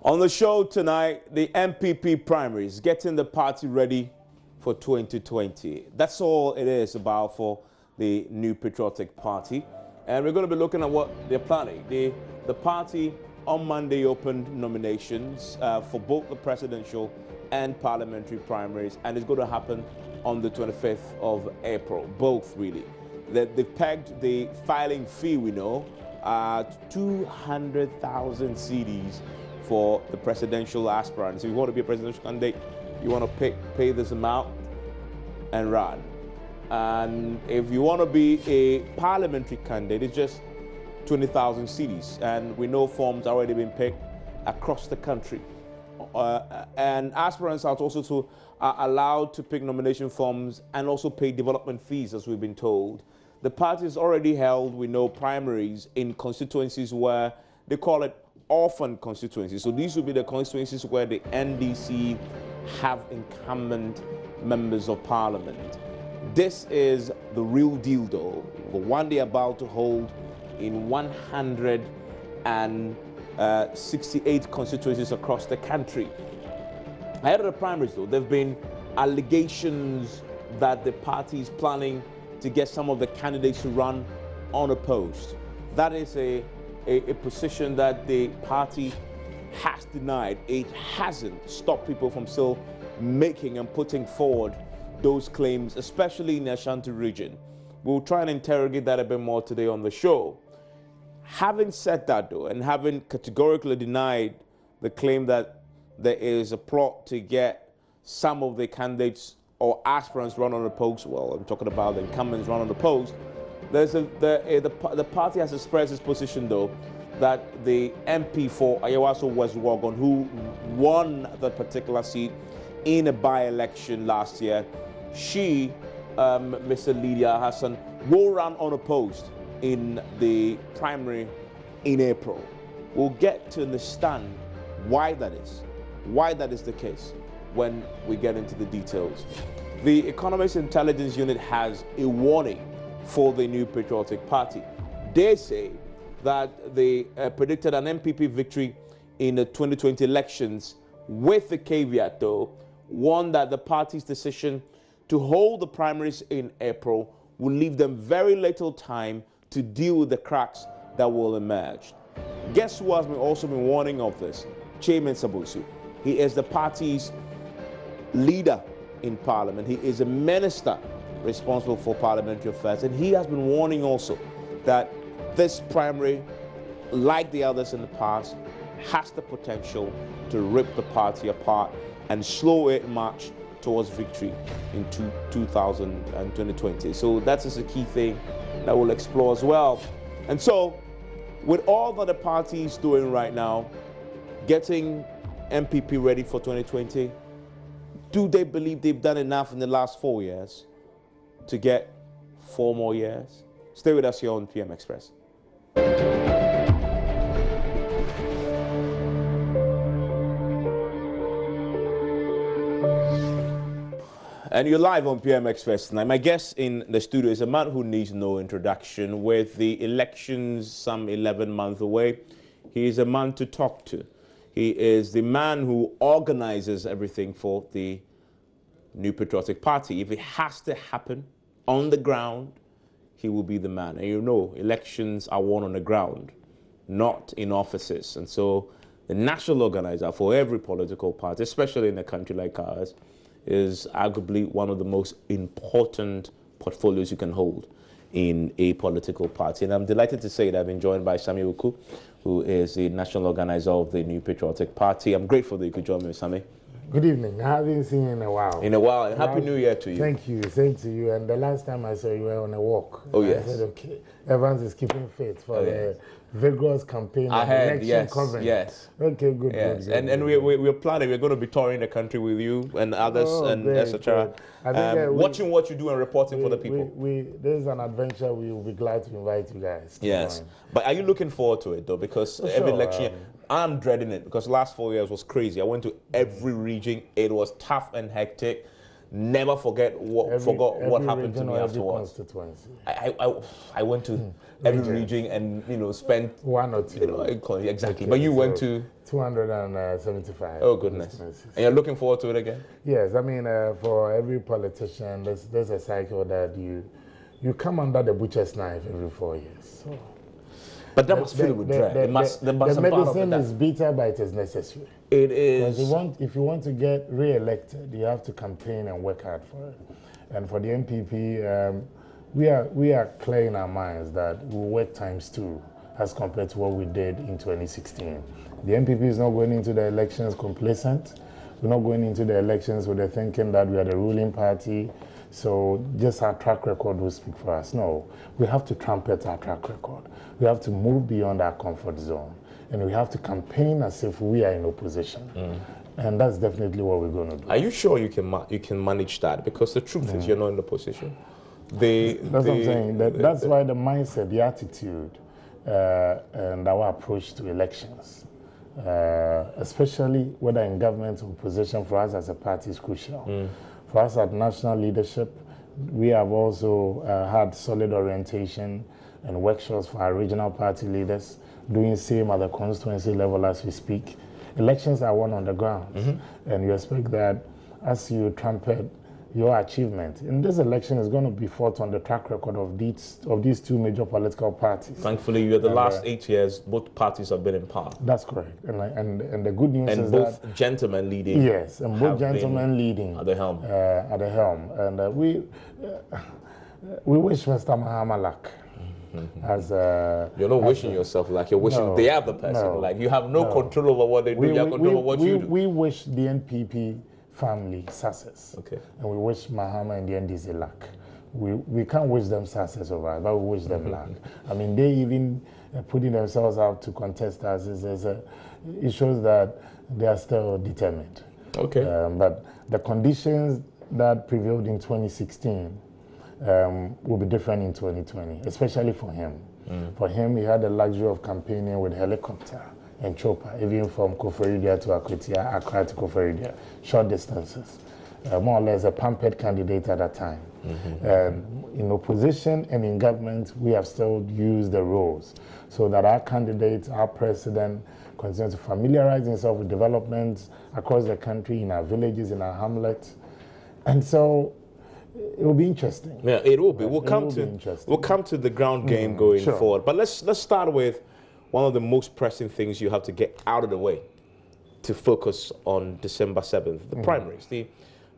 On the show tonight, the NPP Primaries, getting the party ready for 2020. That's all it is about for the New Patriotic Party. And we're going to be looking at what they're planning. The party on Monday opened nominations for both the presidential and parliamentary primaries, and it's going to happen on the 25th of April, both really. They've pegged the filing fee, we know, at 200,000 cedis for the presidential aspirants. If you want to be a presidential candidate, you want to pay this amount and run. And if you want to be a parliamentary candidate, it's just 20,000 cedis. And we know forms are already been picked across the country. And aspirants are also allowed to pick nomination forms and also pay development fees, as we've been told. The party has already held, we know, primaries in constituencies where they call it orphan constituencies. So these will be the constituencies where the NDC have incumbent members of parliament. This is the real deal, though, the one they're about to hold in 168 constituencies across the country. Ahead of the primaries, though, there have been allegations that the party is planning to get some of the candidates to run unopposed. That is a position that the party has denied. It hasn't stopped people from still making and putting forward those claims, especially in the Ashanti region. We'll try and interrogate that a bit more today on the show. Having said that, though, and having categorically denied the claim that there is a plot to get some of the candidates or aspirants run unopposed, well, I'm talking about the incumbents run unopposed, the party has expressed its position, though, that the MP for Ayawaso West Wuogon, who won the particular seat in a by-election last year, she, Mr. Lydia Hassan, will run unopposed in the primary in April. We'll get to understand why that is the case when we get into the details. The Economist Intelligence Unit has a warning for the New Patriotic Party. They say that they predicted an NPP victory in the 2020 elections, with the caveat, though, one that the party's decision to hold the primaries in April will leave them very little time to deal with the cracks that will emerge. Guess who has also been warning of this? Chairman Sabusu. He is the party's leader in parliament. He is a minister responsible for parliamentary affairs, and he has been warning also that this primary, like the others in the past, has the potential to rip the party apart and slow it march towards victory in 2020. So that is a key thing that we'll explore as well. And so, with all that the party is doing right now, getting NPP ready for 2020, do they believe they've done enough in the last 4 years to get 4 more years? Stay with us here on PM Express. And you're live on PM Express tonight. My guest in the studio is a man who needs no introduction. With the elections some 11 months away, he is a man to talk to. He is the man who organizes everything for the New Patriotic Party. If it has to happen on the ground, he will be the man. And you know, elections are won on the ground, not in offices. And so the national organizer for every political party, especially in a country like ours, is arguably one of the most important portfolios you can hold in a political party. And I'm delighted to say that I've been joined by Sami Uku, who is the national organizer of the New Patriotic Party. I'm grateful that you could join me, Sami. Good evening. I haven't seen you in a while. In a while. And Happy New Year to you. Thank you. Same to you. And the last time I saw you were on a walk. Oh, yes. I said, okay, Evans is keeping faith for the vigorous campaign I heard, election coverage. Yes. Okay, good. Yes. Good, and we're planning, we're going to be touring the country with you and others and etc. Watching what you do and reporting for the people. This is an adventure we will be glad to invite you guys to Yes. join. But are you looking forward to it, though? Because every election, I'm dreading it because last 4 years was crazy. I went to every region. It was tough and hectic. never forgot what happened to me afterwards. Constituency. I went to every region and spent one or two. Exactly. Okay, But you so went to 275. Oh goodness! And you're looking forward to it again? Yes, I mean for every politician, there's a cycle that you come under the butcher's knife every 4 years. So. But that must fill it with dread. The medicine is bitter, but it is necessary. It is. Because if you want to get re-elected, you have to campaign and work hard for it. And for the NPP, we are clear in our minds that we'll work ×2 as compared to what we did in 2016. The NPP is not going into the elections complacent. We're not going into the elections with the thinking that we are the ruling party. So just our track record will speak for us. No, we have to trumpet our track record. We have to move beyond our comfort zone. And we have to campaign as if we are in opposition. And that's definitely what we're going to do. Are you sure you can manage that? Because the truth is you're not in the position. That's what I'm saying. That's why the mindset, the attitude, and our approach to elections, especially whether in government or opposition, for us as a party is crucial. For us at national leadership, we have also had solid orientation and workshops for our regional party leaders, doing same at the constituency level as we speak. Elections are won on the ground, and you expect that as you trumpet your achievement, and this election is going to be fought on the track record of these two major political parties. Thankfully, you're the last 8 years, both parties have been in power. That's correct, and the good news is both gentlemen leading. Yes, and both gentlemen leading at the helm. And we wish Mr. Mahama luck. As you're not wishing yourself luck, you're wishing they are the person. Like you have no control over what they do, you have control over what you do. We wish the NPP family success. Okay. And we wish Mahama and the NDC luck. We can't wish them success over us, but we wish them luck. I mean, they even putting themselves out to contest us. It shows that they are still determined. Okay. But the conditions that prevailed in 2016 will be different in 2020, especially for him. For him, he had the luxury of campaigning with helicopter and chopper, even from Koforidua to Akwatia, Accra to Koforidua, short distances. More or less a pampered candidate at that time. In opposition and in government, we have still used the roles so that our candidate, our president, continues to familiarize himself with developments across the country, in our villages, in our hamlets. And so it will be interesting. Yeah, it will be. We'll come to the ground game going forward. But let's start with one of the most pressing things you have to get out of the way to focus on December 7th, the primaries.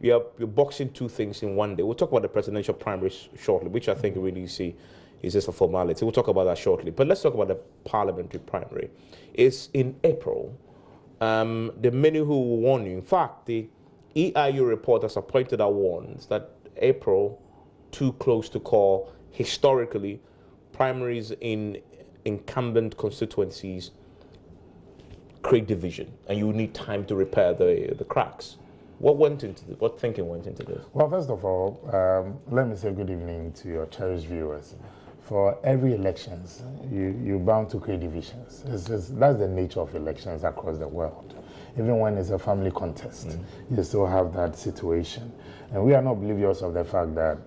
You're boxing two things in one day. We'll talk about the presidential primaries shortly, which I think you really see is just a formality. We'll talk about that shortly. But let's talk about the parliamentary primary. It's in April. The many who will warn you. In fact, the EIU report has pointed out warns that April, too close to call, historically, primaries in incumbent constituencies create division, and you need time to repair the cracks. What thinking went into this? Well, first of all, let me say good evening to your cherished viewers. For every elections, you're bound to create divisions. That's the nature of elections across the world. Even when it's a family contest, you still have that situation. And we are not oblivious of the fact that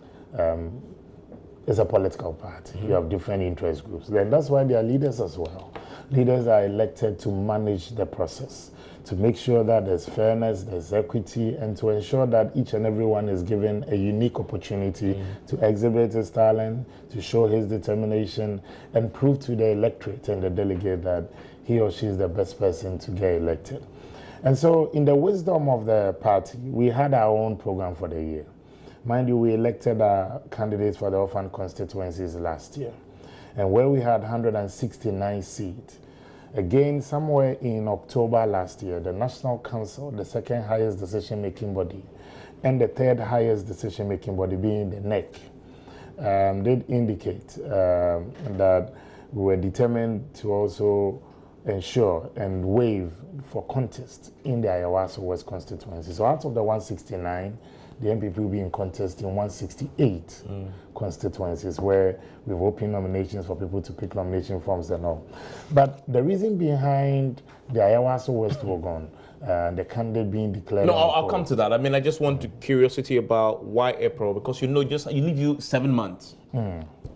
it's a political party. You have different interest groups. Then that's why there are leaders as well. Leaders are elected to manage the process, to make sure that there's fairness, there's equity, and to ensure that each and everyone is given a unique opportunity to exhibit his talent, to show his determination, and prove to the electorate and the delegate that he or she is the best person to get elected. And so in the wisdom of the party, we had our own program for the year. Mind you, we elected our candidates for the orphan constituencies last year. And where we had 169 seats, again, somewhere in October last year, the National Council, the second highest decision-making body, and the third highest decision-making body being the NEC, did indicate that we were determined to also ensure and waive for contest in the Ayawaso West constituency. So out of the 169, the NPP will be in contest in 168 constituencies where we've opened nominations for people to pick nomination forms and all. But the reason behind the Ayawaso West Wogon, the candidate being declared. No, I'll come to that. I mean, I just want curiosity about why April, because you leave 7 months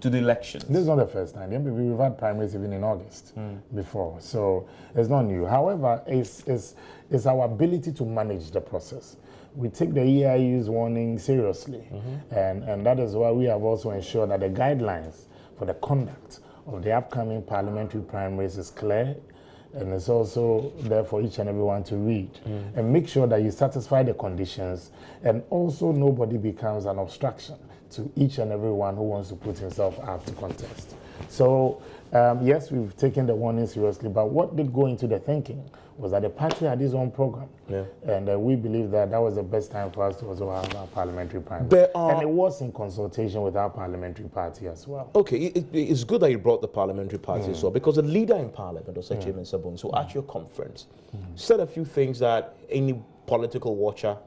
to the elections. This is not the first time. The NPP, we've had primaries even in August before, so it's not new. However, it's our ability to manage the process. We take the EIU's warning seriously, and that is why we have also ensured that the guidelines for the conduct of the upcoming parliamentary primaries is clear, and it's also there for each and everyone to read and make sure that you satisfy the conditions, and also nobody becomes an obstruction to each and everyone who wants to put himself out to contest. So yes, we've taken the warning seriously, but what did go into the thinking was that the party had its own program, and we believe that that was the best time for us to also have our parliamentary primary. And it was in consultation with our parliamentary party as well. Okay, it's good that you brought the parliamentary party as well, because the leader in parliament, Osei Chairman Sabun, so at your conference, said a few things that any political watcher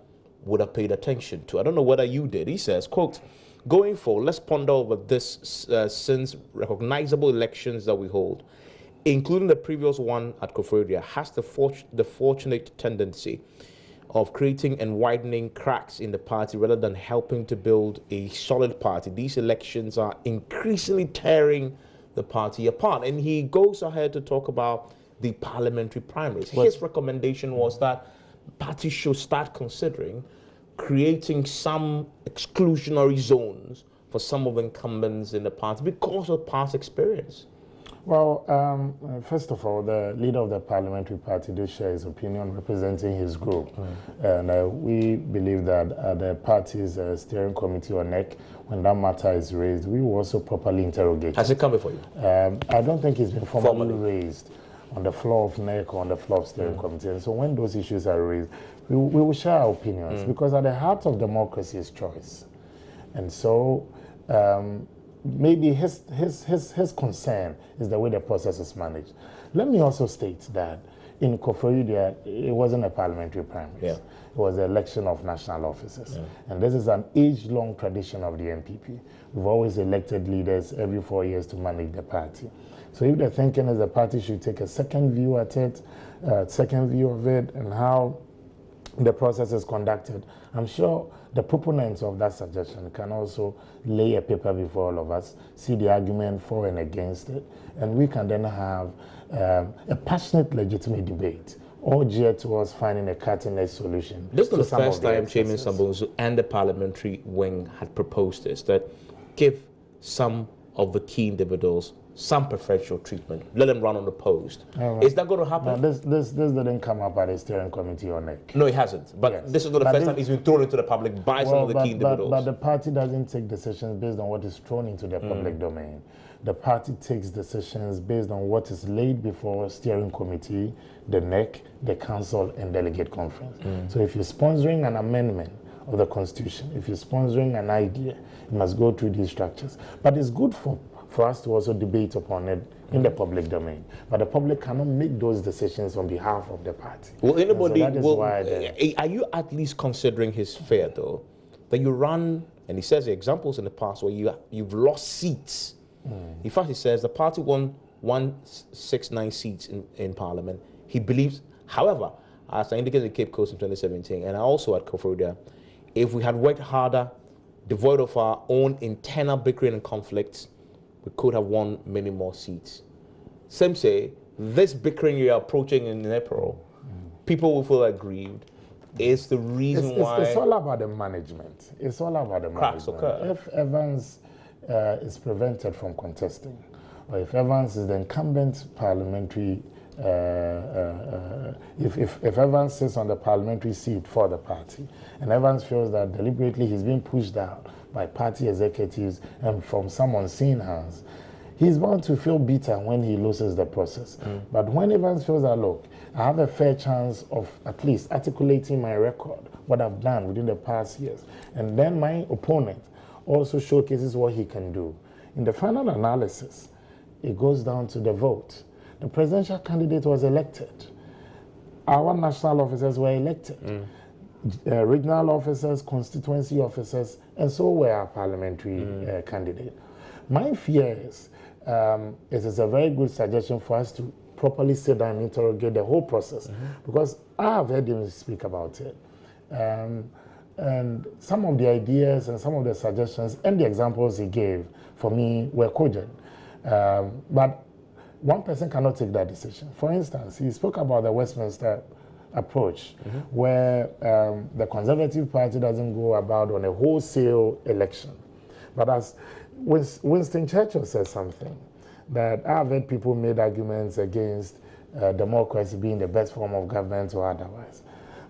would have paid attention to. I don't know whether you did. He says, quote, "Going forward, let's ponder over this since recognizable elections that we hold, including the previous one at Koforidua, has the fortunate tendency of creating and widening cracks in the party rather than helping to build a solid party. These elections are increasingly tearing the party apart." And he goes ahead to talk about the parliamentary primaries. His recommendation was that parties should start considering creating some exclusionary zones for some of the incumbents in the party because of past experience. Well, first of all, the leader of the parliamentary party did share his opinion representing his group. And we believe that the party's steering committee or NEC, when that matter is raised, we will also properly interrogate. Has it come before you? I don't think it's been formally raised on the floor of NEC or on the floor of steering committee. And so when those issues are raised, we will share our opinions, because at the heart of democracy is choice. And so maybe his concern is the way the process is managed. Let me also state that in Koforidua, it wasn't a parliamentary primary. It was the election of national officers. And this is an age-long tradition of the NPP. We've always elected leaders every 4 years to manage the party. So if the thinking is the party should take a second view at it, second view of it, and how the process is conducted, I'm sure the proponents of that suggestion can also lay a paper before all of us, see the argument for and against it, and we can then have a passionate, legitimate debate, all geared towards finding a cutting-edge solution. This is the first time Chairman Sambonsu and the parliamentary wing had proposed this, that give some of the key individuals some preferential treatment, let them run unopposed. Is that going to happen? No, this didn't come up at a steering committee or NEC. No, it hasn't. But this is not the first time it's been thrown into the public by some of the key individuals. But the party doesn't take decisions based on what is thrown into the public domain. The party takes decisions based on what is laid before steering committee, the NEC, the council, and delegate conference. So if you're sponsoring an amendment of the constitution, if you're sponsoring an idea, you must go through these structures. But it's good for us to also debate upon it in the public domain. But the public cannot make those decisions on behalf of the party. Well, anybody, are you at least considering his fear, though, that you run, and he says examples in the past where you've lost seats. In fact, he says the party won 169 seats in Parliament. He believes, however, as I indicated in Cape Coast in 2017, and also at Koforidua, if we had worked harder, devoid of our own internal bickering and conflicts, we could have won many more seats. Some say this bickering you're approaching in April, people will feel aggrieved. Is the reason why it's all about the management. It's all about the cracks management. Occur. If Evans is prevented from contesting, or if Evans is the incumbent parliamentary, if Evans sits on the parliamentary seat for the party, and Evans feels that deliberately he's being pushed out by party executives and from some unseen hands, he's bound to feel bitter when he loses the process. But when Evans feels that, look, I have a fair chance of at least articulating my record, what I've done within the past years, and then my opponent also showcases what he can do. In the final analysis, it goes down to the vote. The presidential candidate was elected. Our national officers were elected. regional officers, constituency officers, and so were our parliamentary candidate. My fear is, it is a very good suggestion for us to properly sit down and interrogate the whole process, because I have heard him speak about it. And some of the ideas and some of the suggestions and the examples he gave, for me, were cogent. But one person cannot take that decision. For instance, he spoke about the Westminster approach, where the Conservative Party doesn't go about on a wholesale election. But as Winston Churchill said something, that I've heard people made arguments against democracy being the best form of government or otherwise.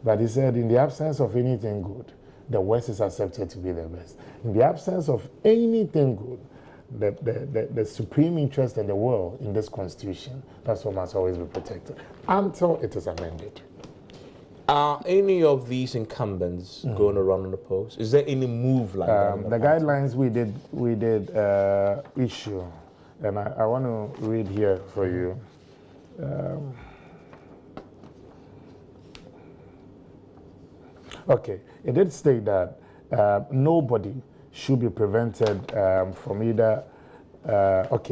But he said, in the absence of anything good, the West is accepted to be the best. In the absence of anything good, the supreme interest in the world in this constitution, that's what must always be protected until it is amended. Are any of these incumbents going to run on the post? Is there any move like that? The guidelines we did issue, and I want to read here for you. Okay, it did state that nobody should be prevented from either,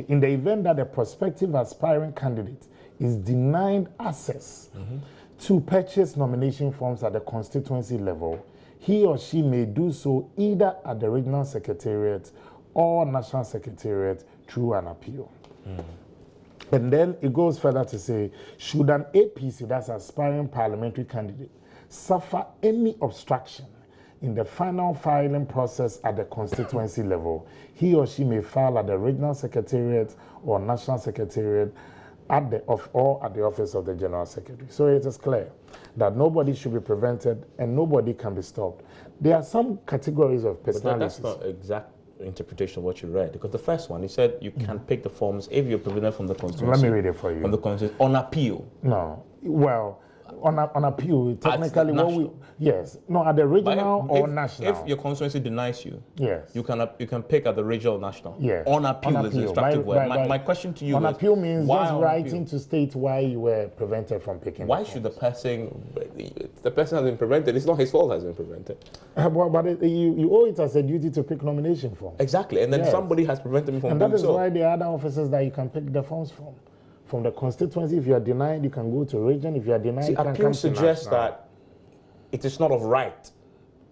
in the event that a prospective aspiring candidate is denied access to purchase nomination forms at the constituency level, he or she may do so either at the regional secretariat or national secretariat through an appeal. And then it goes further to say, should an APC, that's aspiring parliamentary candidate, suffer any obstruction in the final filing process at the constituency level, he or she may file at the regional secretariat or national secretariat at the office of the general secretary. So it is clear that nobody should be prevented and nobody can be stopped. There are some categories of personalities. But that's not exact interpretation of what you read, because the first one, he said you can pick the forms if you're prevented from the constituency. Let me read it for you. From the constituency on appeal. No, well, on appeal, technically, at the regional or national. If your constituency denies you, yes, you can pick at the regional, national. Yes, on appeal is the instructive word. My question to you on is, appeal means just writing to state why you were prevented from picking. Why should the person has been prevented? It's not his fault has been prevented. But you owe it as a duty to pick nomination form. Exactly, and then somebody has prevented me from doing so. And that is why there are other offices that you can pick the forms from. From the constituency, if you are denied, you can go to region. If you are denied, you can come to national. Appeal suggests that it is not of right.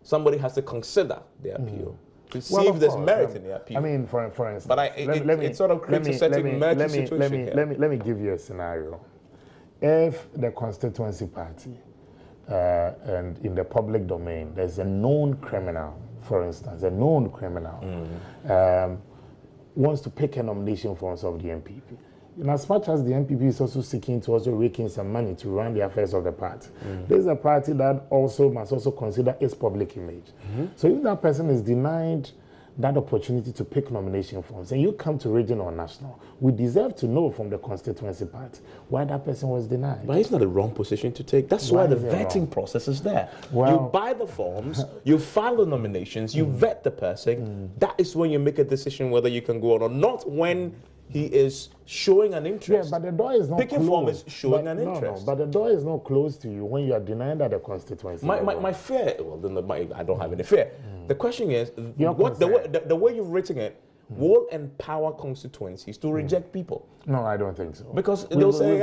Somebody has to consider the appeal to see if there's merit in the appeal. I mean, for instance, but it sort of creates a certain emergency situation. Let me give you a scenario. If the constituency party and in the public domain, there's a known criminal, for instance, wants to pick a nomination forms of the NPP. In as much as the NPP is also seeking to also rake in some money to run the affairs of the party, there's a party that also must also consider its public image. So if that person is denied that opportunity to pick nomination forms and you come to regional or national, we deserve to know from the constituency party why that person was denied. But it's not the wrong position to take. That's why the vetting process is there. Well, you buy the forms, you file the nominations, you vet the person. That is when you make a decision whether you can go on or not, when he is showing an interest. Yeah, but the door is not Picking closed. form is showing an interest. No, but the door is not closed to you when you are denied at the constituency. My fear, I don't have any fear. The question is, the way you've written it will empower constituencies to reject people. No, I don't think so. Because they'll say,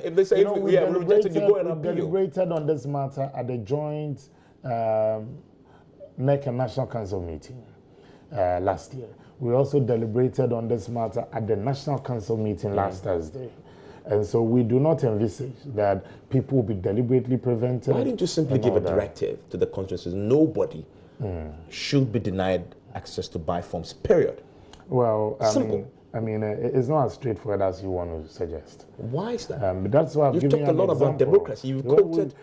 if they say, we rejected, you go and appeal. We deliberated on this matter at the joint NEC and National Council meeting last year. We also deliberated on this matter at the National Council meeting last Thursday. And so we do not envisage that people will be deliberately prevented. Why didn't you simply give a directive to the constituencies? Nobody should be denied access to buy forms, period. Well, I mean, it's not as straightforward as you want to suggest. Why is that? That's why I've given you an example. You've talked a lot about democracy. You've quoted,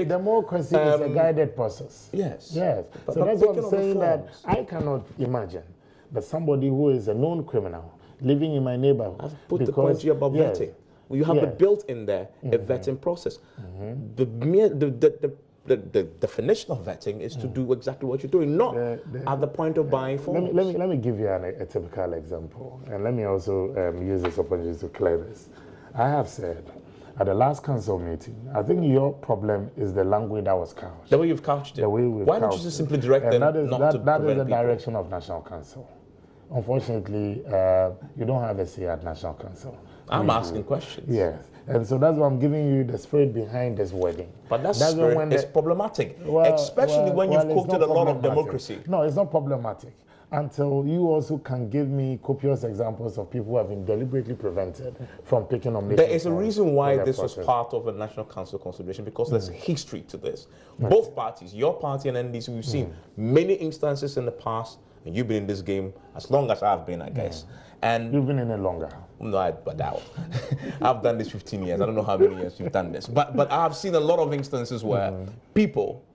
democracy is a guided process. Yes. Yes. So that's what I'm saying, that I cannot imagine that somebody who is a known criminal living in my neighborhood. I've put the point here about vetting. You have the built in there, a vetting process. The definition of vetting is to do exactly what you're doing, not at the point of buying forms. Let me give you a typical example, and let me also use this opportunity to clear this. I have said, at the last council meeting, I think your problem is the language that was couched. The way you've couched it. The way we've Why don't you couched just it. simply direct And them that is, not that, to that is prevent the people? direction of National Council. Unfortunately, you don't have a say at National Council. I'm asking questions. Yes. And so that's why I'm giving you the spirit behind this wedding. But that spirit is problematic, especially when you've quoted a lot of democracy. No, it's not problematic until you also can give me copious examples of people who have been deliberately prevented from picking nominations. There is a reason why this was part of a National Council consideration, because there's history to this. Both parties, your party and NDC, we've seen many instances in the past, and you've been in this game as long as I've been, I guess. And you've been in it longer. No, I doubt. I've done this 15 years. I don't know how many years you've done this. But I've seen a lot of instances where people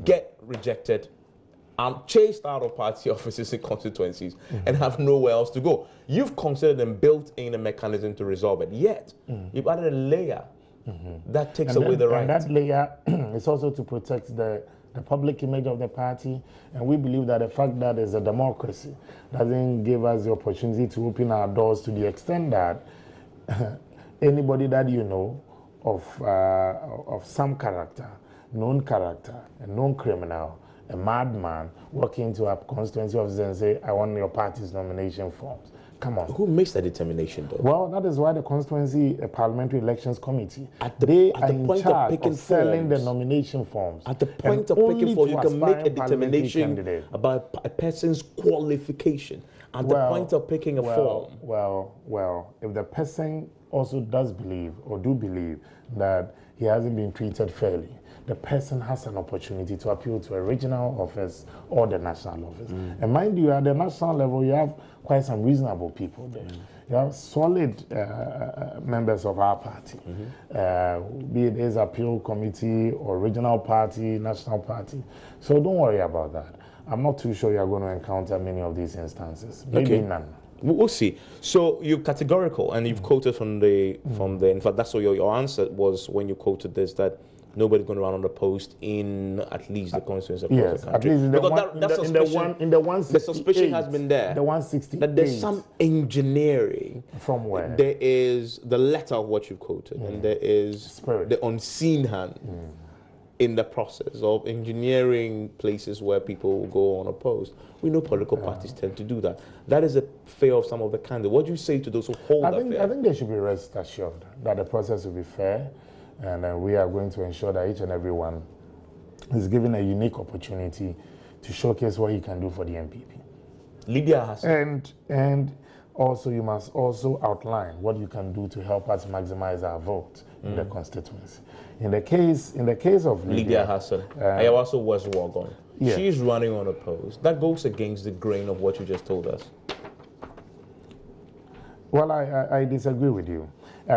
get rejected and chased out of party offices in constituencies and have nowhere else to go. You've considered and built in a mechanism to resolve it. Yet, you've added a layer that takes away the right. And that layer is also to protect the public image of the party, and we believe that the fact that it's a democracy doesn't give us the opportunity to open our doors to the extent that anybody that you know of some character, a known criminal, a madman, walking into a constituency office and say, I want your party's nomination forms. Come on. Who makes that determination, though? Well, that is why the Constituency Parliamentary Elections Committee, they are in charge of selling the nomination forms. At the point of picking forms, you can make a determination about a person's qualification. At the point of picking a form. Well, if the person also does believe or do believe that he hasn't been treated fairly, the person has an opportunity to appeal to a regional office or the national office. And mind you, at the national level, you have quite some reasonable people there. You have solid members of our party, be it his appeal committee or regional party, national party. So don't worry about that. I'm not too sure you're going to encounter many of these instances. Maybe none. We'll see. So you're categorical, and you've quoted from the, in fact, that's what your answer was when you quoted this, that nobody's going to run on the post in at least the constituencies across the country. At least in the 168. The suspicion has been there. The 168. That there's some engineering. From where? There is the letter of what you've quoted, and there is the unseen hand in the process of engineering places where people will go unopposed. We know political parties tend to do that. That is a fear of some of the candidates. What do you say to those who hold that fear? I think they should be rest assured that the process will be fair. And we are going to ensure that each and every one is given a unique opportunity to showcase what he can do for the NPP. Lydia has. And also, you must also outline what you can do to help us maximize our vote in the constituency. In the case of Lydia Hassan, also was Wagon. Yeah. She's running unopposed. That goes against the grain of what you just told us. Well, I disagree with you.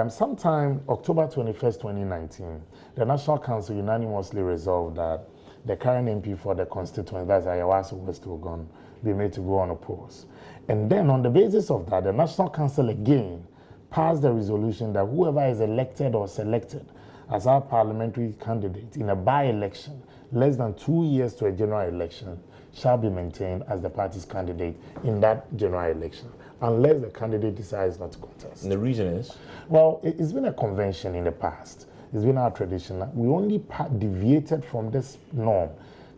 Sometime October 21st, 2019, the National Council unanimously resolved that the current MP for the constituency, that's Ayawaso West Ogun, be made to go unopposed. And then on the basis of that, the National Council again passed the resolution that whoever is elected or selected as our parliamentary candidate in a by-election less than 2 years to a general election shall be maintained as the party's candidate in that general election, unless the candidate decides not to contest. And the reason is? Well, it's been a convention in the past. It's been our tradition. We only deviated from this norm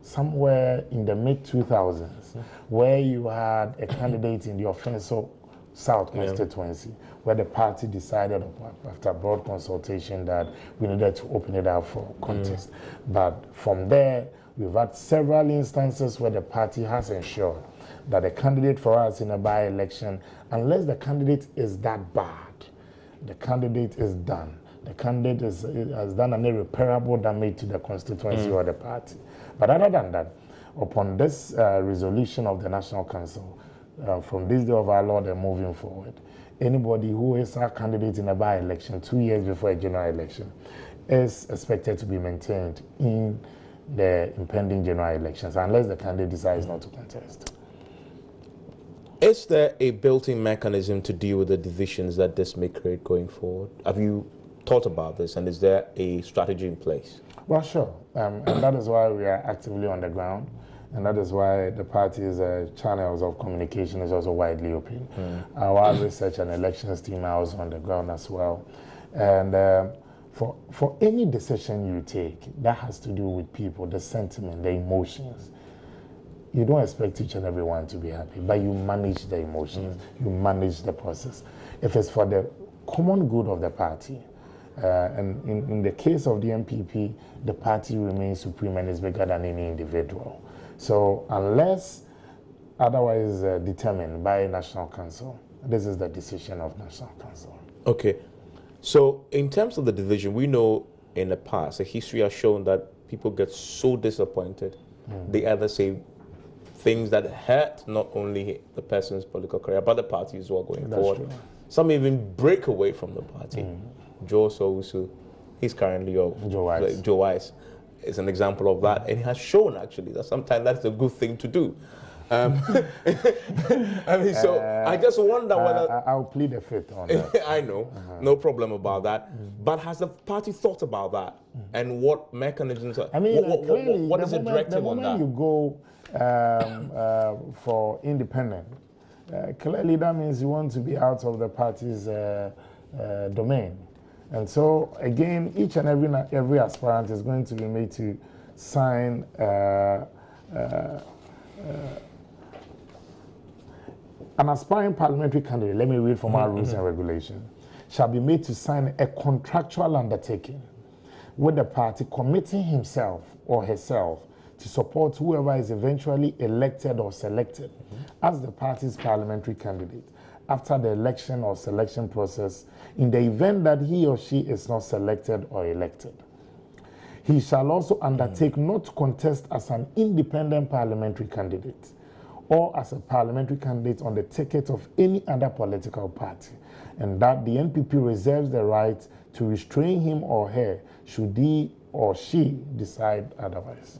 somewhere in the mid-2000s, where you had a candidate in the Offenso South constituency, where the party decided after broad consultation that we needed to open it up for contest. But from there, we've had several instances where the party has ensured that the candidate for us in a by-election, unless the candidate is that bad, the candidate is done. The candidate has done an irreparable damage to the constituency or the party. But other than that, upon this resolution of the National Council, from this day of our Lord and moving forward, anybody who is our candidate in a by-election 2 years before a general election is expected to be maintained in the impending general elections, unless the candidate decides not to contest. Is there a built-in mechanism to deal with the divisions that this may create going forward? Have you thought about this, and is there a strategy in place? Well, sure, and that is why we are actively on the ground, and that is why the party's channels of communication is also widely open. Our research and elections team are also on the ground as well. And for any decision you take that has to do with people, the sentiment, the emotions, you don't expect each and everyone to be happy, but you manage the emotions, you manage the process. If it's for the common good of the party, and in the case of the NPP, the party remains supreme and is bigger than any individual. So unless otherwise determined by National Council, this is the decision of National Council. Okay. So in terms of the division, we know in the past, the history has shown that people get so disappointed, they either say things that hurt not only the person's political career, but the party as well going forward. True. Some even break away from the party. Joe Sowusu, he's currently Joe Wise is an example of that, and he has shown actually that sometimes that's a good thing to do. I mean, so I just wonder whether I'll plead the fifth on that. I know, no problem about that. But has the party thought about that, and what mechanisms? I mean, clearly, what is the directive on that? The moment you go for independent, clearly that means you want to be out of the party's domain. And so, again, each and every aspirant is going to be made to sign an aspiring parliamentary candidate, let me read from our rules and regulations, shall be made to sign a contractual undertaking with the party committing himself or herself to support whoever is eventually elected or selected as the party's parliamentary candidate after the election or selection process in the event that he or she is not selected or elected. He shall also undertake not to contest as an independent parliamentary candidate or as a parliamentary candidate on the ticket of any other political party, and that the NPP reserves the right to restrain him or her should he or she decide otherwise.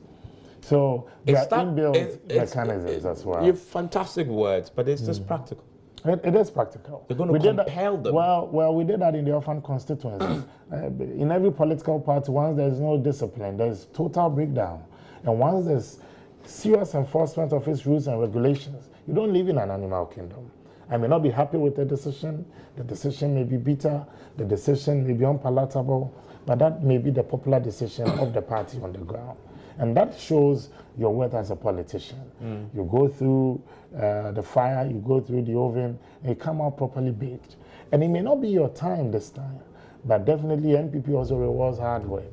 So there are inbuilt mechanisms as well. You have fantastic words, but it's just practical. It is practical. They're going to compel them. Well, we did that in the orphan constituencies. In every political party, once there's no discipline, there's total breakdown. And once there's serious enforcement of its rules and regulations, you don't live in an animal kingdom. I may not be happy with the decision may be bitter, the decision may be unpalatable, but that may be the popular decision of the party on the ground. And that shows your worth as a politician. You go through the fire, you go through the oven, and you come out properly baked. And it may not be your time this time, but definitely NPP also rewards hard work.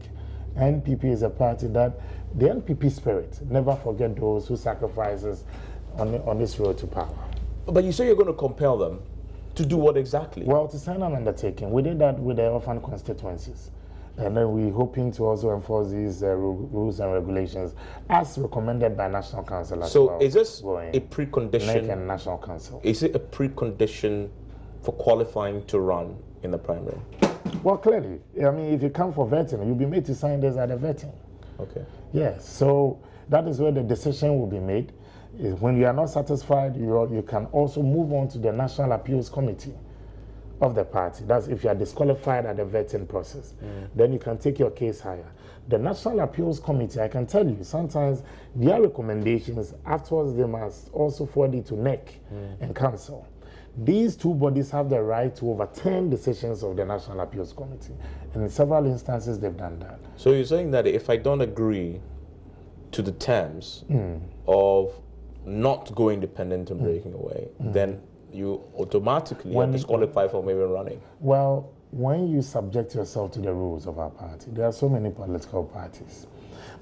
NPP is a party that, the NPP spirit, never forget those who sacrifices on this road to power. But you say you're going to compel them to do what exactly? Well, to sign an undertaking. We did that with the orphan constituencies. And then we're hoping to also enforce these rules and regulations as recommended by National Council as well. So is this a precondition? And National Council. Is it a precondition for qualifying to run in the primary? Well, clearly. I mean, if you come for vetting, you'll be made to sign this at the vetting. Okay. Yes. So that is where the decision will be made. When you are not satisfied, you can also move on to the National Appeals Committee of the party. That's if you are disqualified at the vetting process. Then you can take your case higher. The National Appeals Committee, I can tell you, sometimes their recommendations, afterwards they must also forward it to NEC and Council. These two bodies have the right to overturn decisions of the National Appeals Committee. And in several instances, they've done that. So you're saying that if I don't agree to the terms of not going independent and breaking away, then you automatically are disqualified from even running? Well, when you subject yourself to the rules of our party, there are so many political parties.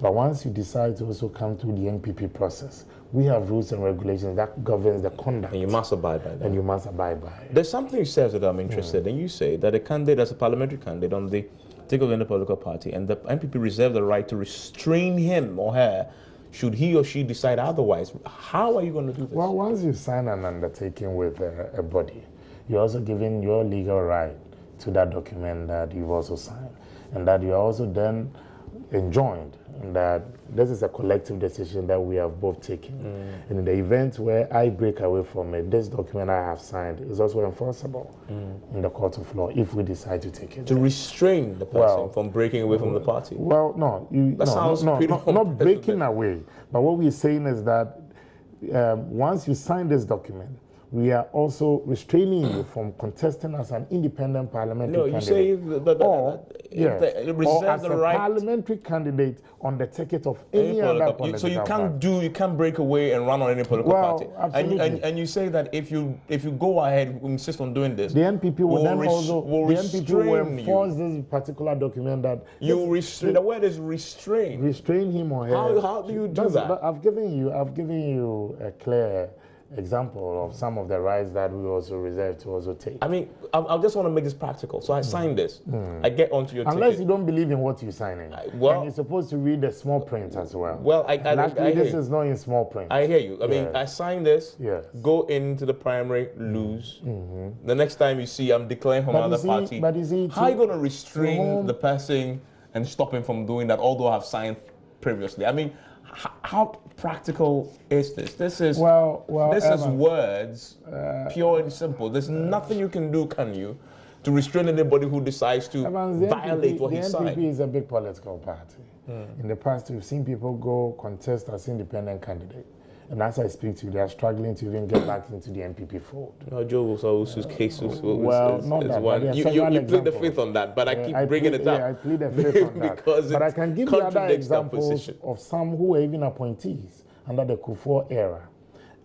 But once you decide to also come through the NPP process, we have rules and regulations that governs the conduct. And you must abide by them. And you must abide by it. There's something you said that I'm interested in. You say that a candidate, as a parliamentary candidate on the ticket of any political party, and the NPP reserve the right to restrain him or her should he or she decide otherwise. How are you going to do this? Well, once you sign an undertaking with a body, you're also giving your legal right to that document that you've also signed, and that you're also then enjoined, and that this is a collective decision that we have both taken. And in the event where I break away from it, this document I have signed is also enforceable in the court of law if we decide to take it. To restrain the person from breaking away from the party? Well, no. Not breaking away. But what we're saying is that once you sign this document, we are also restraining you from contesting as an independent parliamentary candidate. No, you say or as the a right parliamentary candidate on the ticket of any other political so you can't party. you can't break away and run on any political party. Absolutely. And you say that if you go ahead, insist on doing this, the NPP will then also will the NPP will enforce you. this particular document that you restrain. The word is restrain. Restrain him or her. How do you do that? I've given you a clear example of some of the rights that we also reserve to also take. I mean, I just want to make this practical. So I sign this. I get onto your Unless ticket. you don't believe in what you're signing. And you're supposed to read the small print as well. Well, this is not in small print. I hear you. I mean, I sign this, yes. Go into the primary, lose. The next time you see I'm declaring from another party, but you see, how are you going to restrain the person and stop him from doing that, although I've signed previously? I mean, how practical is this? This is this is words, pure and simple. There's nothing you can do, can you, to restrain anybody who decides to violate what he signed? The NPP is a big political party. In the past, we've seen people go contest as independent candidate. And as I speak to you, they are struggling to even get back into the NPP fold. No, Joe Owusu's case is not that, one. You plead the fifth on that, but I keep bringing it up. I plead the fifth on that. But I can give you other examples of some who were even appointees under the Kufuor era.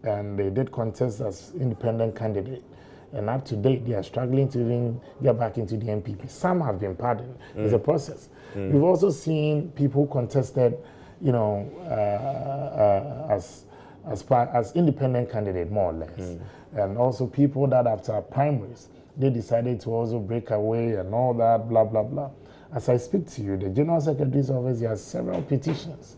And they did contest as independent candidate. And up to date, they are struggling to even get back into the NPP. Some have been pardoned. It's a process. We've also seen people who contested, as independent candidate, more or less. And also people that after primaries, they decided to also break away and all that, blah, blah, blah. As I speak to you, the General Secretary's office has several petitions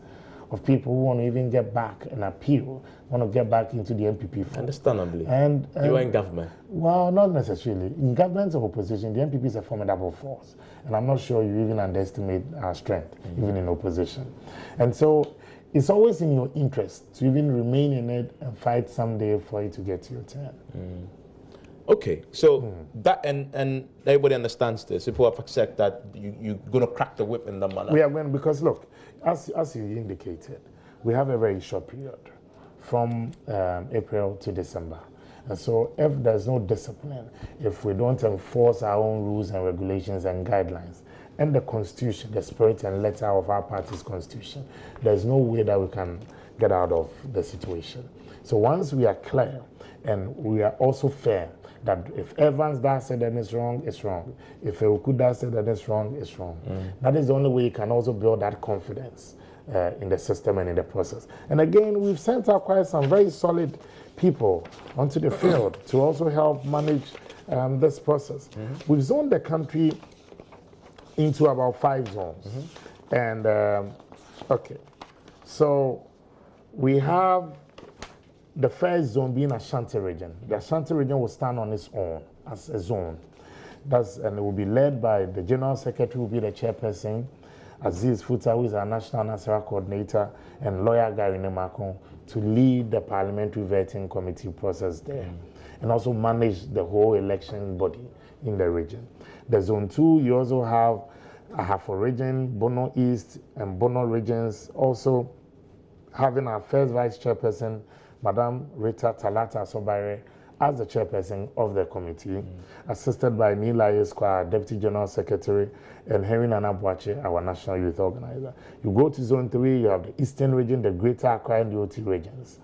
of people who want to even get back and appeal, want to get back into the NPP fold. Understandably. And you are in government. Well, not necessarily. In government or opposition, the NPP is a formidable force. And I'm not sure you even underestimate our strength, even in opposition. And so it's always in your interest to even remain in it and fight someday for it to get to your turn. Okay, so that and everybody understands this. People have accepted that you're going to crack the whip in that manner. We are going, because look, as you indicated, we have a very short period from April to December. And so if there's no discipline, if we don't enforce our own rules and regulations and guidelines, and the Constitution, the spirit and letter of our party's Constitution, there's no way that we can get out of the situation. So once we are clear and we are also fair, that if Evans does say that it's wrong, it's wrong. If Euku does say that it's wrong, it's wrong. That is the only way you can also build that confidence in the system and in the process. And again, we've sent out quite some very solid people onto the field to also help manage this process. We've zoned the country into about 5 zones. And, okay, so we have the first zone being Ashanti region. The Ashanti region will stand on its own as a zone. And it will be led by the General Secretary, will be the chairperson, Aziz Futa, who is our National Nasara Coordinator, and lawyer Gary Nemakon, to lead the parliamentary vetting committee process there, and also manage the whole election body in the region. The Zone 2, you also have Ahafo region, Bono East, and Bono regions, also having our first vice chairperson, Madam Rita Talata Sobare, as the chairperson of the committee, assisted by Nila Yeskwa, Deputy General Secretary, and Henry Nana Boache, our National Youth Organizer. You go to Zone 3, you have the Eastern region, the Greater Accra and the OT regions.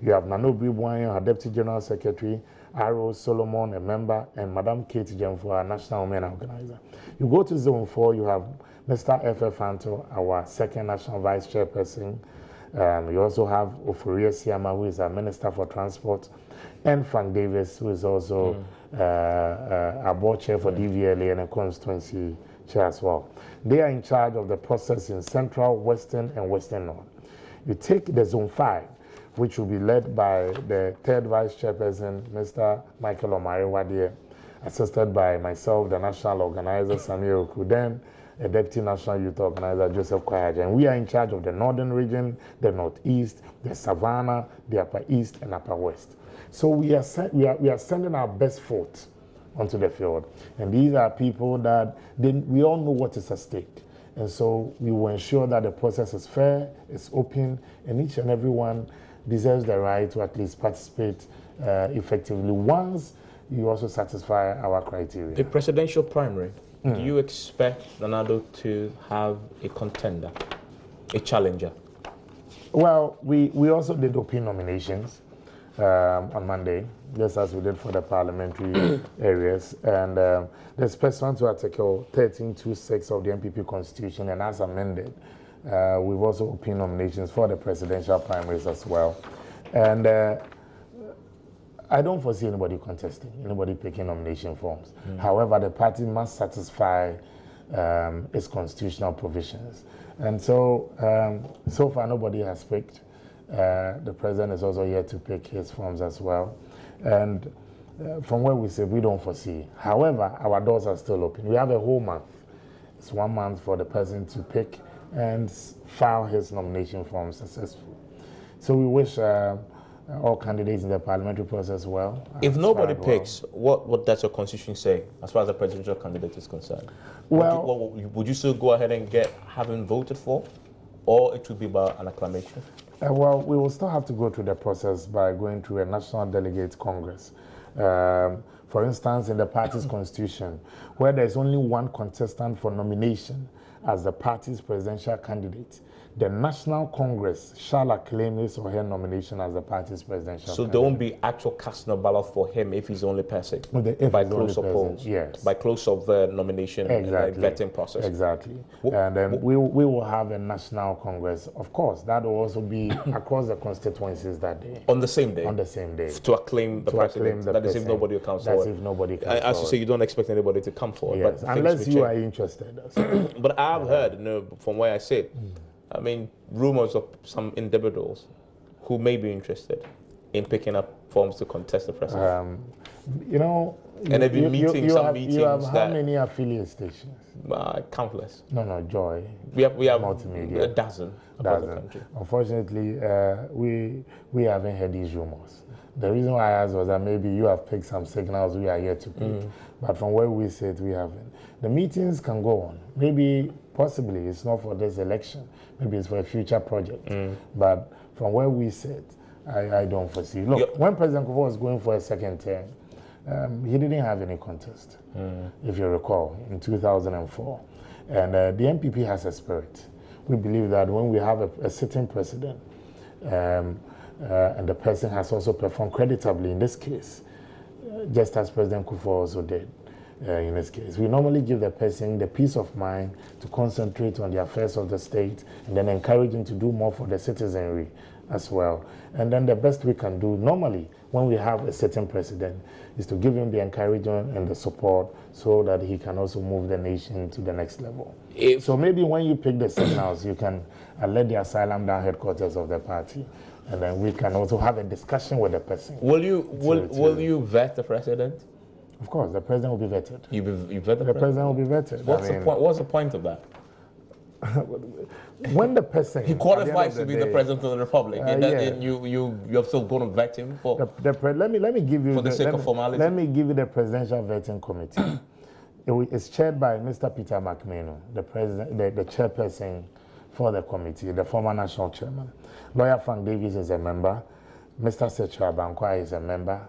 You have Nanobri Bwanyo, our Deputy General Secretary, Aro Solomon, a member, and Madam Kate Jemfo, our National Women Organizer. You go to Zone 4, you have Mr. F.F. Anto, our second National Vice Chairperson. You also have Ofurie Siama, who is our Minister for Transport, and Frank Davis, who is also our board chair for DVLA and a constituency chair as well. They are in charge of the process in Central, Western, and Western North. You take the Zone 5, which will be led by the third vice chairperson, Mr. Michael Omari Wadie, assisted by myself, the national organizer, Samir Okuden, a deputy national youth organizer, Joseph Kwayaja. And we are in charge of the northern region, the northeast, the savannah, the upper east, and upper west. So we are sending our best foot onto the field. And these are people that we all know what is at stake. And so we will ensure that the process is fair, it's open, and each and every one deserves the right to at least participate effectively once you also satisfy our criteria. The presidential primary, do you expect Nana-Addo to have a contender, a challenger? Well, we also did open nominations on Monday, just as we did for the parliamentary areas. And there's pursuant to Article 13(2)(6) of the NPP Constitution, and as amended, we've also opened nominations for the presidential primaries as well. And I don't foresee anybody contesting, anybody picking nomination forms. However, the party must satisfy its constitutional provisions. And so, so far nobody has picked. The president is also yet to pick his forms as well. And from where we sit, we don't foresee. However, our doors are still open. We have a whole month. It's 1 month for the president to pick and file his nomination form successfully. So we wish all candidates in the parliamentary process well. If nobody picks, what does your constitution say as far as the presidential candidate is concerned? Well, would you still go ahead and have him voted for, or it would be by an acclamation? Well, we will still have to go through the process by going through a National Delegates Congress. For instance, in the party's constitution, where there's only one contestant for nomination as the party's presidential candidate, the National Congress shall acclaim his or her nomination as the party's presidential candidate. So there won't be actual casting of ballot for him if he's the only person? By close of polls? Yes. By close of nomination and vetting process? Exactly. And then we will have a National Congress. Of course, that will also be across the constituencies that day. On the same day? On the same day. To acclaim the president? That is if nobody comes forward? That's if nobody comes forward. As you say, you don't expect anybody to come forward? Yes, but unless you are interested. But I've heard, from where I sit, I mean, rumors of some individuals who may be interested in picking up forms to contest the president. And they've been meeting meetings. You have how many affiliate stations? Countless. No, Joy. We have multimedia. A dozen across the country. Unfortunately, we haven't heard these rumors. The reason why I asked was that maybe you have picked some signals we are yet to pick. But from where we sit, we haven't. The meetings can go on. Maybe, possibly, it's not for this election. Maybe it's for a future project. But from where we sit, I don't foresee. Look, when President Kufuor was going for a second term, he didn't have any contest, if you recall, in 2004. And the NPP has a spirit. We believe that when we have a sitting president, and the person has also performed creditably in this case, just as President Kufuor also did in this case. We normally give the person the peace of mind to concentrate on the affairs of the state and then encourage him to do more for the citizenry as well. And then the best we can do normally when we have a sitting president is to give him the encouragement and the support so that he can also move the nation to the next level. So maybe when you pick the signals, you can let the asylum down headquarters of the party. And then we can also have a discussion with the person. Will you vet the president? Of course, the president will be vetted. You vet the president will be vetted. What's the point of that? When the person he qualifies to be the president of the republic, and you have still going to vet him for. Let me give you for the sake of formality. Let me give you the presidential vetting committee. It's chaired by Mr. Peter McMahon, the president, the chairperson for the committee, the former national chairman. Lawyer Frank Davis is a member. Mr. Secha Bankwa is a member.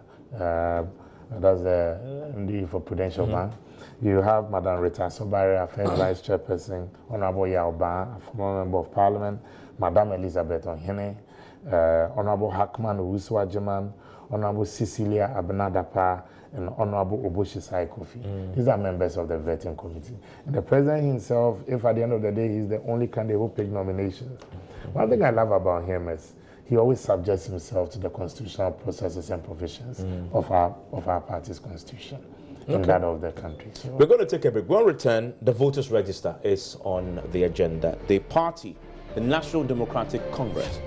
That's the MD for Prudential Bank. You have Madam Rita Sobari, Affairs Vice Chairperson, Honorable Yaoba, a former Member of Parliament, Madam Elizabeth Onhene, Honorable Hakman Owusu-Agyemang, Honorable Cecilia Abnadapa, and Honorable Oboshisai Kofi. These are members of the vetting committee. And the president himself, if at the end of the day he's the only candidate who picked nominations, one thing I love about him is he always subjects himself to the constitutional processes and provisions of our party's constitution and that of the country. So we're going to take a break. When we return, the voters register is on the agenda. The party, the National Democratic Congress,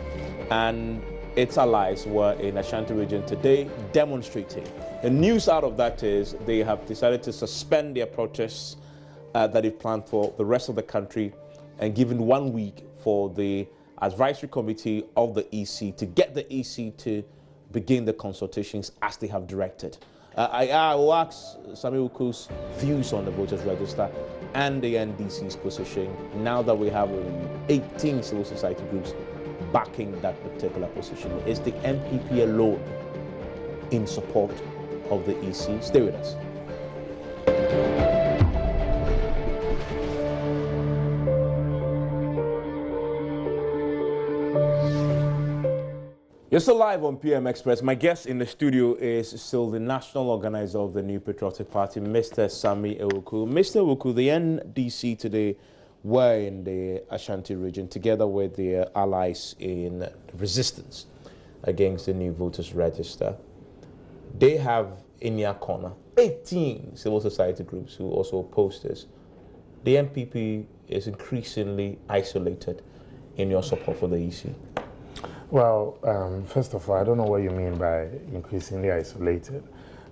and its allies were in Ashanti region today demonstrating. The news out of that is they have decided to suspend their protests that they've planned for the rest of the country and given 1 week for the advisory committee of the EC to get the EC to begin the consultations as they have directed. I will ask Sami Uku's views on the voters register and the NDC's position now that we have 18 civil society groups backing that particular position. Is the NPP alone in support of the EC. Stay with us. You're still live on PM Express. My guest in the studio is still the national organizer of the New Patriotic Party, Mr. Sammy Ewuku. Mr. Ewuku, the NDC today were in the Ashanti region together with their allies in resistance against the new voters register. They have in their corner 18 civil society groups who also oppose this. The NPP is increasingly isolated in your support for the EC. Well, first of all, I don't know what you mean by increasingly isolated.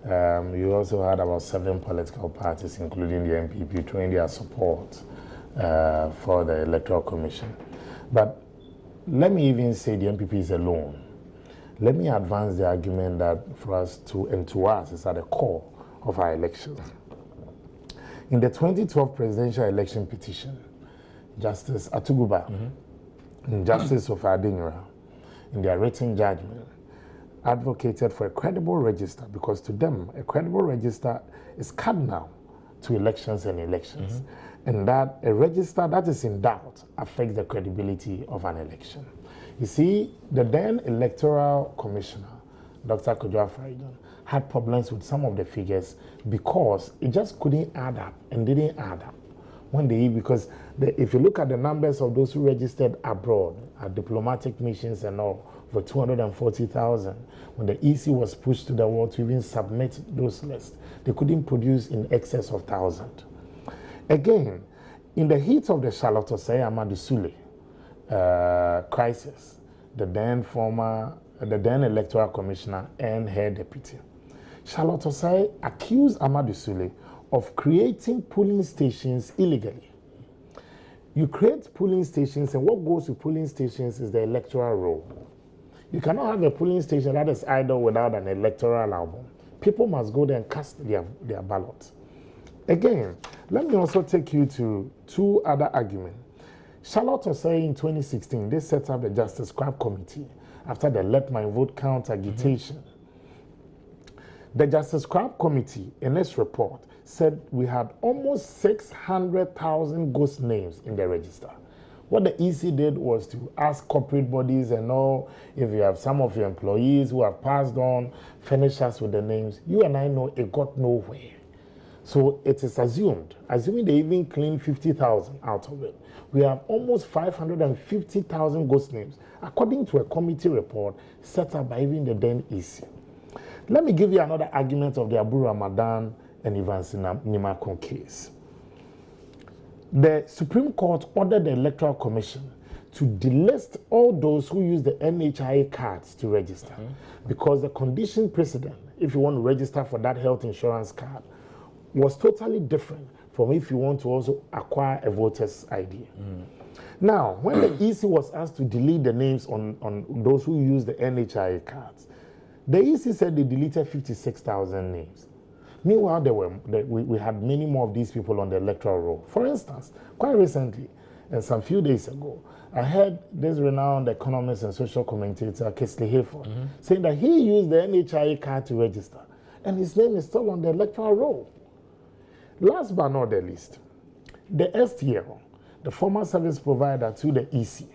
You also had about 7 political parties, including the NPP, throwing their support for the Electoral Commission. But let me even say the NPP is alone. Let me advance the argument that for us to us is at the core of our elections. In the 2012 presidential election petition, Justice Atuguba and Justice Ofadinyora, in their written judgment, advocated for a credible register because to them, a credible register is cardinal to elections and elections. And that a register that is in doubt affects the credibility of an election. You see, the then Electoral Commissioner, Dr. Kojo Afaridan, had problems with some of the figures because it just couldn't add up and didn't add up. Because if you look at the numbers of those who registered abroad at diplomatic missions and all, for 240,000, when the EC was pushed to the wall to even submit those lists, they couldn't produce in excess of 1,000. Again, in the heat of the Charlotte Osei Amadou Sule crisis, the then Electoral Commissioner and her deputy, Charlotte Osei accused Amadou Sule of creating polling stations illegally. You create polling stations, and what goes with polling stations is the electoral roll. You cannot have a polling station that is idle without an electoral album. People must go there and cast their ballots. Again, let me also take you to 2 other arguments. Charlotte Osei in 2016, they set up the Justice Scrap Committee after the Let My Vote Count agitation. The Justice Scrap Committee, in its report, said we had almost 600,000 ghost names in the register. What the EC did was to ask corporate bodies and all, if you have some of your employees who have passed on, furnish us with the names. You and I know it got nowhere. So it is assuming they even cleaned 50,000 out of it. We have almost 550,000 ghost names, according to a committee report set up by even the then EC. Let me give you another argument of the Abu Ramadan and Evans Nimakon case. The Supreme Court ordered the Electoral Commission to delist all those who use the NHIA cards to register because the condition precedent, if you want to register for that health insurance card, was totally different from if you want to also acquire a voter's ID. Now, when the EC was asked to delete the names on those who use the NHIA cards, the EC said they deleted 56,000 names. Meanwhile, we had many more of these people on the electoral roll. For instance, quite recently, and some few days ago, I heard this renowned economist and social commentator, Kesley Hayford, saying that he used the NHIA card to register, and his name is still on the electoral roll. Last but not the least, the STL, the former service provider to the EC,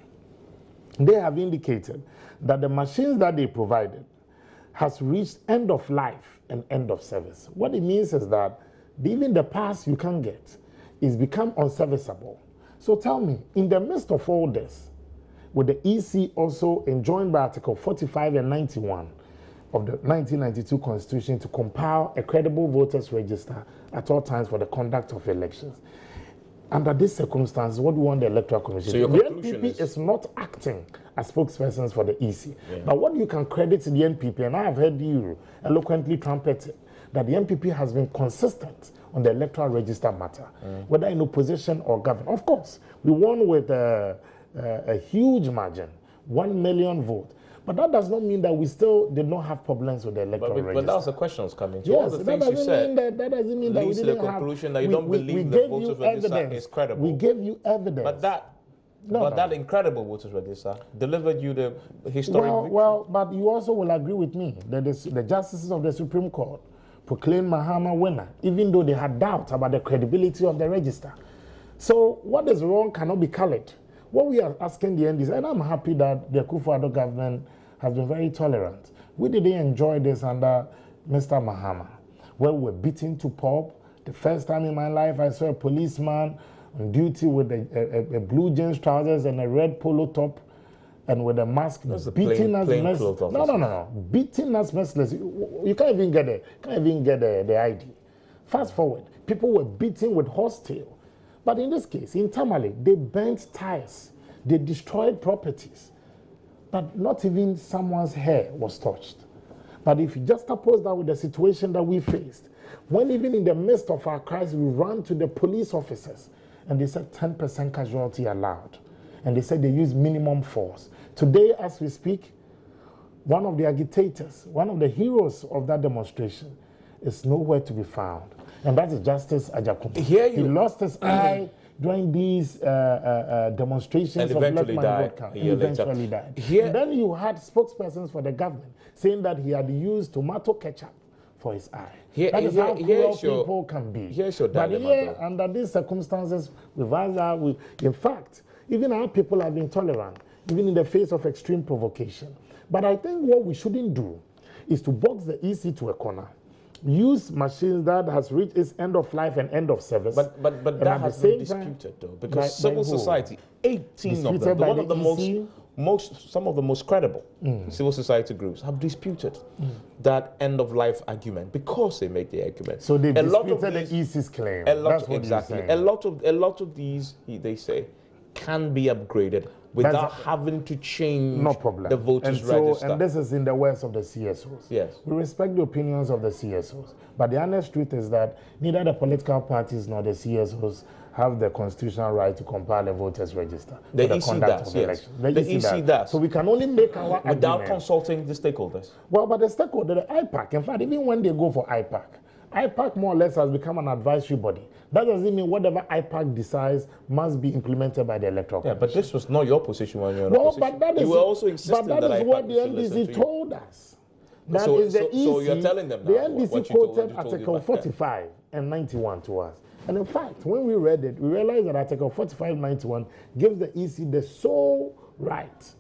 they have indicated that the machines that they provided has reached end of life and end of service. What it means is that even the pass you can get is become unserviceable. So tell me, in the midst of all this, with the EC also enjoined by Article 45 and 91 of the 1992 Constitution to compile a credible voters register at all times for the conduct of elections. Under these circumstances, what do we want the Electoral Commission? So your the conclusion NPP is not acting as spokespersons for the EC. But what you can credit to the NPP, and I have heard you eloquently trumpet it, that the NPP has been consistent on the electoral register matter, whether in opposition or government. Of course, we won with a huge margin, 1 million votes. But that does not mean that we still did not have problems with the electoral register. But that's the question was coming to. Yes, all the things you said that doesn't mean that we leads to didn't the conclusion have, that you don't believe the voters register is credible. We gave you evidence. But that But that incredible voters register delivered you the historic victory. Well, but you also will agree with me that the justices of the Supreme Court proclaimed Mahama winner, even though they had doubts about the credibility of the register. So what is wrong cannot be colored. What we are asking the NDC, and I'm happy that the Akufo-Addo government has been very tolerant. We didn't enjoy this under Mr. Mahama, where we were beaten to pulp. The first time in my life I saw a policeman on duty with a blue jeans trousers and a red polo top and with a mask, beating us merciless. No. Beating us merciless. You can't even get the ID. Fast forward, people were beaten with horsetail. But in this case, in Tamale, they burnt tires. They destroyed properties. But not even someone's hair was touched. But if you just oppose that with the situation that we faced, when even in the midst of our crisis, we ran to the police officers and they said 10% casualty allowed. And they said they use minimum force. Today, as we speak, one of the agitators, one of the heroes of that demonstration is nowhere to be found. And that is Justice Ajakum. He lost his eye during these demonstrations and eventually died. He eventually died. And then you had spokespersons for the government saying that he had used tomato ketchup for his eye. That is how cruel people can be. But here, under these circumstances, in fact, even our people have been tolerant, even in the face of extreme provocation. But I think what we shouldn't do is to box the EC to a corner. Use machines that has reached its end of life and end of service. But that has been disputed though, because civil society, 18 of them, one of the some of the most credible civil society groups have disputed that end of life argument because they make the argument. So they disputed the EC's claim. Exactly. A lot of these, they say, can be upgraded without having to change the voters register. And this is in the words of the CSOs. Yes. We respect the opinions of the CSOs. But the honest truth is that neither the political parties nor the CSOs have the constitutional right to compile the voters register. The EC does, yes. The EC does. So we can only make our argument without consulting the stakeholders. Well, but the stakeholder, the IPAC, in fact, even when they go for IPAC more or less has become an advisory body. That doesn't mean whatever IPAC decides must be implemented by the Electoral Commission. But this was not your position when you were in opposition. But that is, you were also insisting that is what the NDC told us. That so, is the EC. So you're telling them now the NDC quoted Article 45 and 91 to us. And in fact, when we read it, we realized that Article 45 and 91 gives the EC the sole right.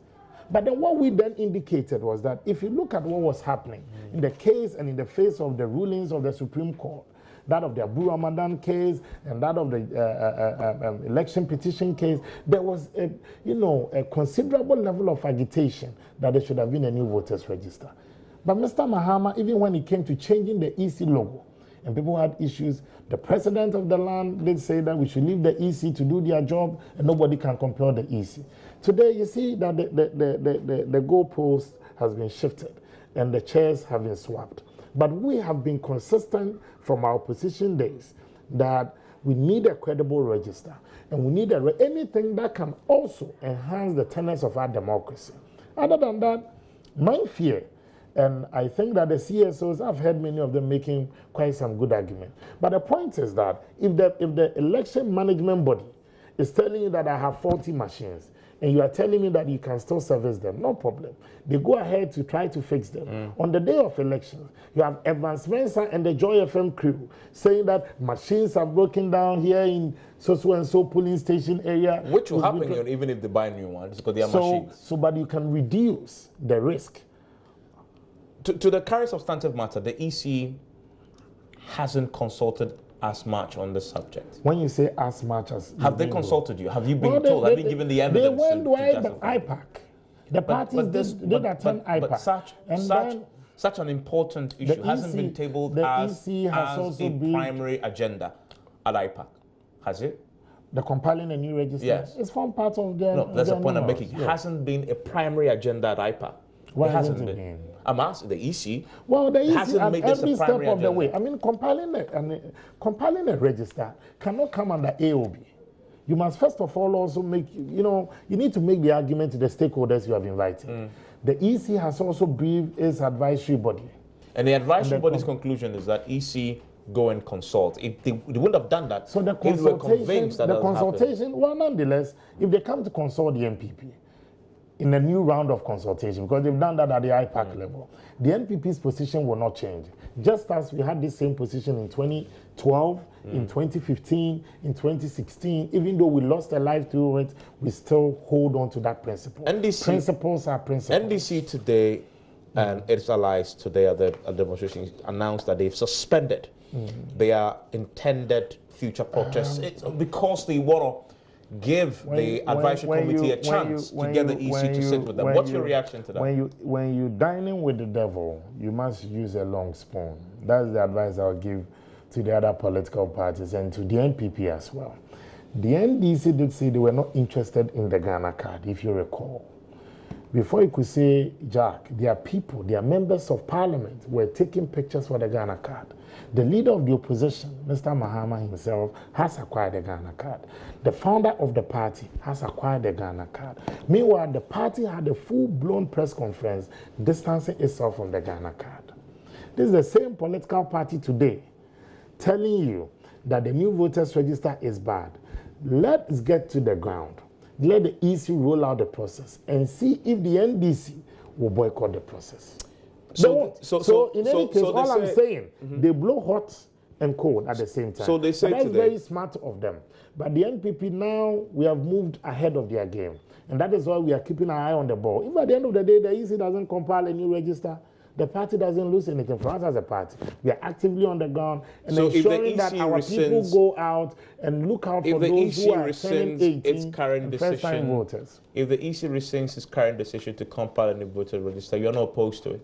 But then what we then indicated was that if you look at what was happening in the case and in the face of the rulings of the Supreme Court, that of the Abu Ramadan case and that of the election petition case, there was a considerable level of agitation that there should have been a new voters register. But Mr. Mahama, even when it came to changing the EC logo, and people had issues, the president of the land did say that we should leave the EC to do their job and nobody can compel the EC. Today, you see that the goalpost has been shifted and the chairs have been swapped. But we have been consistent from our opposition days that we need a credible register and we need anything that can also enhance the tenets of our democracy. Other than that, my fear, and I think that the CSOs, I've heard many of them making quite some good argument. But the point is that if the election management body is telling you that I have 40 machines, and you are telling me that you can still service them, no problem. They go ahead to try to fix them. On the day of elections, you have Evans Spencer and the Joy FM crew saying that machines are broken down here in so-and-so polling station area. Which will happen even if they buy new ones, because they are machines. But you can reduce the risk. To the current substantive matter, the EC hasn't consulted as much on the subject. When you say as much as... Have they consulted you? Have you been told? Have you been given the evidence? They went to IPAC. The parties did attend IPAC. But such an important issue hasn't been tabled as a primary agenda at IPAC, has it? The compiling a new register? Yes. It's one part of the... No, that's the point I'm making. It hasn't been a primary agenda at IPAC. Why hasn't it been? I'm asking the EC. Well, the EC hasn't made every step of agenda. the way. I mean, compiling a register cannot come under AOB. You must first of all also make, you need to make the argument to the stakeholders you have invited. The EC has also briefed its advisory body. And the advisory body's conclusion is that EC go and consult. If they wouldn't have done that, so the if they were convinced that well, nonetheless, if they come to consult the NPP in a new round of consultation, because they've done that at the IPAC level, the NPP's position will not change. Just as we had this same position in 2012, in 2015, in 2016, even though we lost a life through it, we still hold on to that principle. Principles are principles. NDC today and its allies today at the demonstration announced that they've suspended their intended future protests because they want to give the advisory committee a chance to get the EC to sit with them. What's your reaction to that? When you're dining with the devil, you must use a long spoon. That's the advice I'll give to the other political parties and to the NPP as well. The NDC did say they were not interested in the Ghana card, if you recall. Before you could say, Jack, their people, their members of parliament were taking pictures for the Ghana card. The leader of the opposition, Mr. Mahama himself, has acquired the Ghana card. The founder of the party has acquired the Ghana card. Meanwhile, the party had a full-blown press conference distancing itself from the Ghana card. This is the same political party today telling you that the new voters register is bad. Let's get to the ground. Let the EC roll out the process and see if the NDC will boycott the process. So in any case, all I'm saying, they blow hot and cold at the same time. So they say that's today, very smart of them. But the NPP now, we have moved ahead of their game. And that is why we are keeping our eye on the ball. If at the end of the day, the EC doesn't compile a new register, the party doesn't lose anything for us as a party. We are actively on the ground and ensuring that our people go out and look out for those who are turning 18 and first-time voters. If the EC rescinds its current decision to compile a new voter register, you're not opposed to it?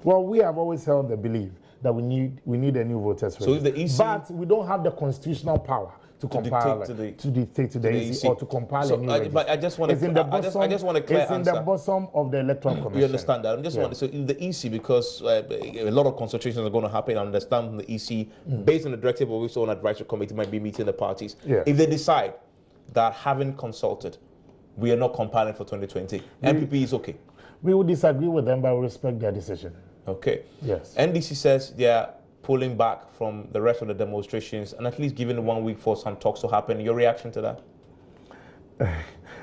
Well, we have always held the belief that we need a new voters register. So if the EC, but we don't have the constitutional power to compile to dictate to the EC or to compile a new register. But I just want to I just want a clear answer. It's in the bosom of the Electoral Commission. You understand that? I'm just wondering, so in the EC, because a lot of consultations are going to happen, I understand the EC, based on the directive of its own advisory committee, might be meeting the parties. Yeah. If they decide that having consulted, we are not compiling for 2020, NPP is okay. We will disagree with them, but we respect their decision. Okay. Yes. NDC says they are pulling back from the rest of the demonstrations and at least giving 1 week for some talks to happen. Your reaction to that?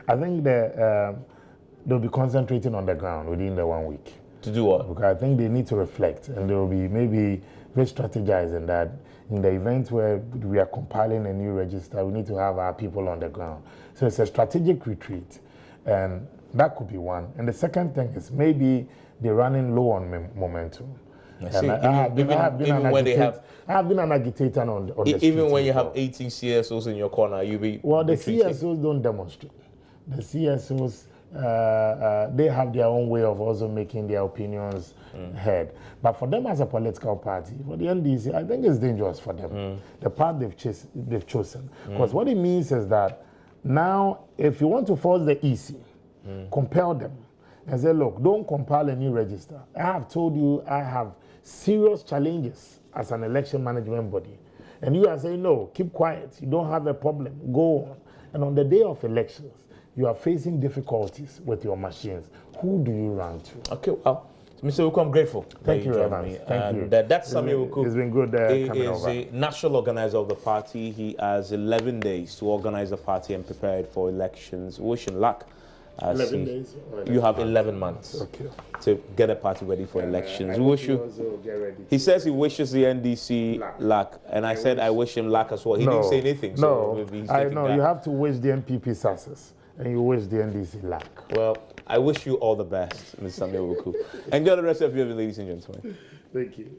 I think they'll be concentrating on the ground within the 1 week. To do what? Because I think they need to reflect, and they'll be maybe re-strategizing that in the event where we are compiling a new register, we need to have our people on the ground. So it's a strategic retreat, and that could be one. And the second thing is maybe they're running low on momentum. I have been an agitator on the street. Even when you have 18 CSOs in your corner, you be well, the CSOs don't demonstrate. The CSOs, they have their own way of also making their opinions heard. But for them as a political party, for the NDC, I think it's dangerous for them. The path they've chosen. Because what it means is that now, if you want to force the EC, compel them, and say, look, don't compile a new register. I have told you I have serious challenges as an election management body. And you are saying, no, keep quiet. You don't have a problem. Go on. And on the day of elections, you are facing difficulties with your machines. Who do you run to? Okay, well, Mr. Wuku, I'm grateful. Thank you, Evans. Thank you. That's Samuel Wuku. It's been good coming over. He is a national organizer of the party. He has 11 days to organize the party and prepare it for elections. Wish him luck. 11 days? You have 11 months to get a party ready for elections. I wish you. He says he wishes the NDC luck, and I said I wish him luck as well. He didn't say anything. So I know you have to wish the NPP success, and you wish the NDC luck. Well, I wish you all the best, Mr. Samuel Wuku. Enjoy the rest of your evening, ladies and gentlemen. Thank you.